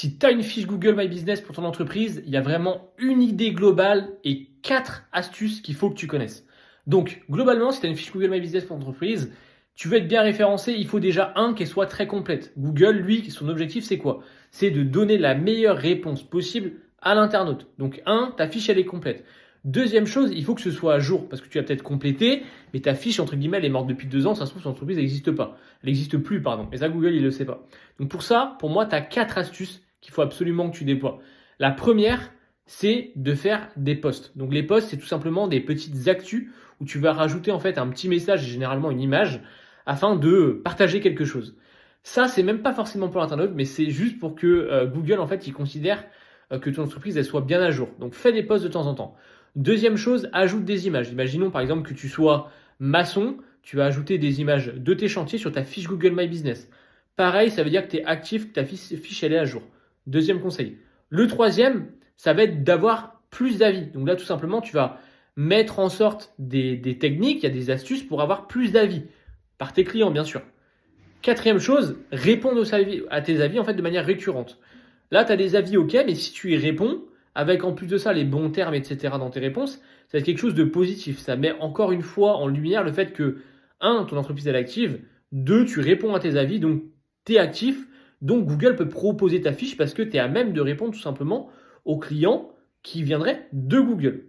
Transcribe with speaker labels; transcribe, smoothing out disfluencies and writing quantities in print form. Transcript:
Speaker 1: Si tu as une fiche Google My Business pour ton entreprise, il y a vraiment une idée globale et 4 astuces qu'il faut que tu connaisses. Donc, globalement, si tu as une fiche Google My Business pour ton entreprise, tu veux être bien référencé, il faut déjà qu'elle soit très complète. Google, lui, son objectif, c'est quoi? C'est de donner la meilleure réponse possible à l'internaute. Donc, ta fiche, elle est complète. Deuxième chose, il faut que ce soit à jour, parce que tu as peut-être complété, mais ta fiche, entre guillemets, elle est morte depuis 2 ans, ça se trouve, ton entreprise n'existe pas. Elle n'existe plus, pardon. Et ça, Google, il ne le sait pas. Donc, pour ça, pour moi, tu as 4 astuces qu'il faut absolument que tu déploies. La première, c'est de faire des posts. Donc les posts, c'est tout simplement des petites actus où tu vas rajouter en fait un petit message, généralement une image, afin de partager quelque chose. Ça, c'est même pas forcément pour l'internaute, mais c'est juste pour que Google en fait il considère que ton entreprise elle soit bien à jour. Donc fais des posts de temps en temps. Deuxième chose, ajoute des images. Imaginons par exemple que tu sois maçon, tu vas ajouter des images de tes chantiers sur ta fiche Google My Business. Pareil, ça veut dire que tu es actif, que ta fiche elle est à jour. Deuxième conseil. Le troisième, ça va être d'avoir plus d'avis. Donc là, tout simplement, tu vas mettre en sorte des techniques, il y a des astuces pour avoir plus d'avis. Par tes clients, bien sûr. Quatrième chose, répondre à tes avis en fait de manière récurrente. Là, tu as des avis, ok, mais si tu y réponds, avec en plus de ça les bons termes, etc. dans tes réponses, ça va être quelque chose de positif. Ça met encore une fois en lumière le fait que, ton entreprise est active, deux, tu réponds à tes avis, donc tu es actif, donc Google peut proposer ta fiche parce que tu es à même de répondre tout simplement aux clients qui viendraient de Google.